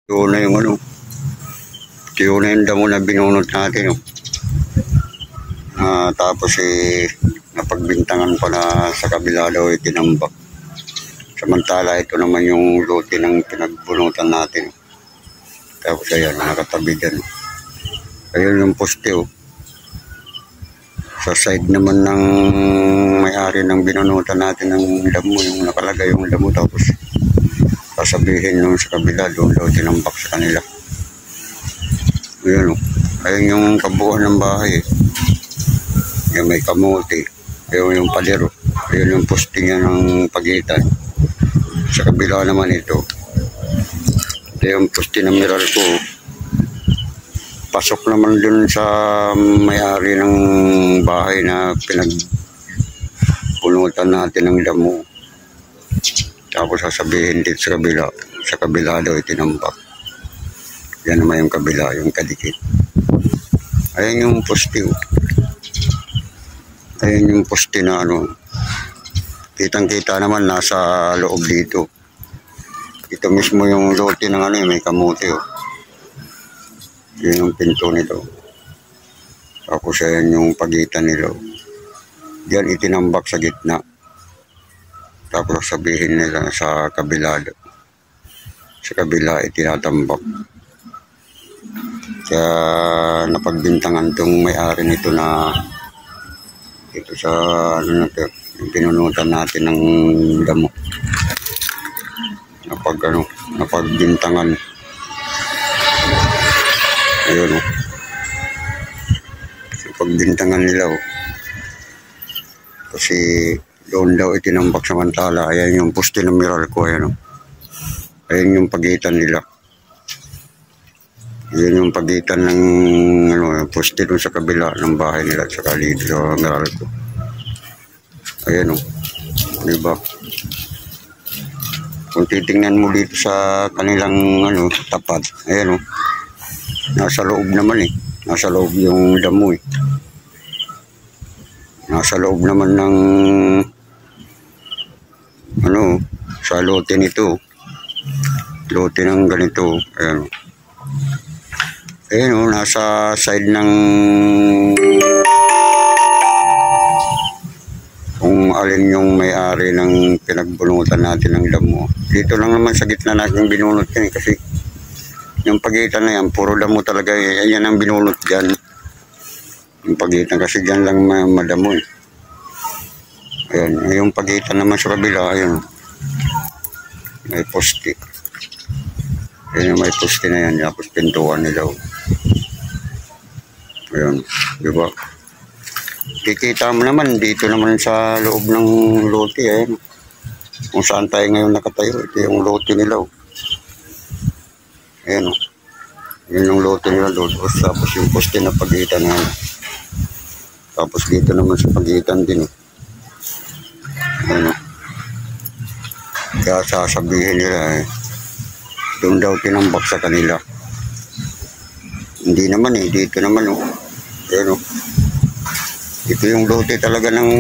Yun na yung ano. Yun na yung damo na binunot natin. Tapos napagbintangan pa na sa kabila daw tinambak. Samantala ito naman yung lote ng pinagbunutan natin. Tapos ayan, nakatabi dyan. Ayun yung poste. Sa side naman ng may-ari ng binunutan natin ng damo, yung nakalagay yung damo, tapos sasabihin nung sa kabila, doon daw tinambak sa kanila. Ayun, ayun yung kabuuan ng bahay. Yung may kamote, ayun yung palero, ayun yung poste niya ng pagitan. Sa kabila naman ito yung poste ng Meralco. Pasok naman dun sa may-ari ng bahay na pinagpunutan natin ng damo. Tapos sasabihin dito sa kabila daw itinambak. Yan naman yung kabila, yung kadikit. Ayan yung poste. Ayan yung poste na ano. Kitang-kita naman nasa loob dito. Ito mismo yung lote ng ano, may kamote. Yun yung pinto nito. Tapos ayan yung pagitan nila. Diyan itinambak sa gitna. Tapos sabihin nila sa kabila. Sa kabila itinatambak. Kaya napagbintangan tong may-ari nito na ito sa ano na ito, yung pinunutan natin ng damo. Napagbintangan. Ayun, pagbintangan nila. Kasi doon daw itinambak samantala. Ayan yung poste ng Meralco. Ayan, ayan yung pagitan nila. Ayan yung pagitan ng poste doon sa kabila ng bahay nila at saka dito sa Meralco. Ayan diba? Kung titingnan mo dito sa kanilang tapat, ayan nasa loob naman nasa loob yung damo nasa loob naman ng sa lote nito, lote ng ganito. Ayan nasa side ng kung alin yung may-ari ng pinagbunutan natin ng damo. Dito lang naman sa gitna natin binunot yan kasi yung pagitan na yan, puro damo talaga. Yan ang binulot dyan. Yung pagitan kasi dyan lang madamo Ayan, yung pagitan naman sa kabila, ayun. May poste. Ayan yung may poste na yan. Tapos pintuan nila. Ayan, diba? Kikita mo naman, dito naman sa loob ng lote, ayan. Kung saan tayo ngayon nakatayo, ito yung lote nila. Ayan yun yung lote nila doon. Tapos yung poste na pagitan na tapos dito naman sa pagitan din ayan kaya sasabihin nila doon daw tinambak sa kanila. Hindi naman dito naman ayan ito yung lote talaga ng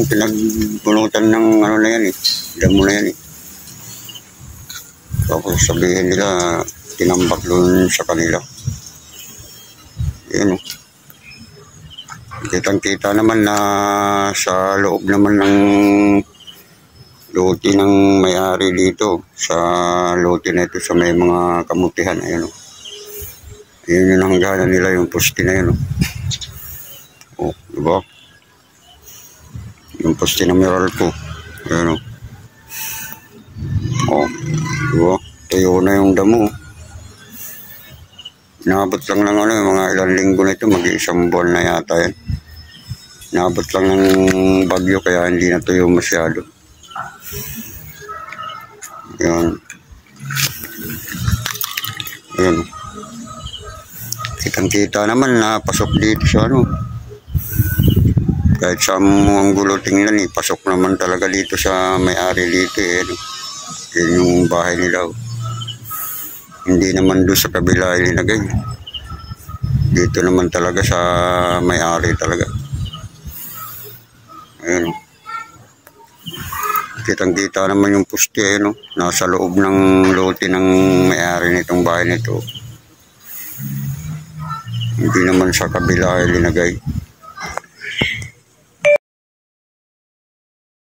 pinagbunutan ng na yan damo na yan Tapos sabihin nila tinambak doon sa kanila. Yan Kitang-kita naman na sa loob naman ng lote ng may-ari dito. Sa lote na ito sa may mga kamutihan. Ayan Ayan yung hangganan nila yung poste na yan diba? Yung poste ng Meralco. Ayan diba? Tayo na yung damo. Naabot lang ng mga ilang linggo na ito, mag-iisang buwan na yata yan. Naabot lang ng bagyo kaya hindi na tuyo masyado. Yan. Kitang-kita naman na pasok dito sa kahit sa ang gulo tingnan pasok naman talaga dito sa may-ari dito Yan yung bahay nila. Hindi naman doon sa kabila ilinagay. Dito naman talaga sa may-ari talaga. Ayan Kitang-kita naman yung poste, no? Nasa loob ng lote ng may-ari nitong bahay nito. Hindi naman sa kabila ay linagay.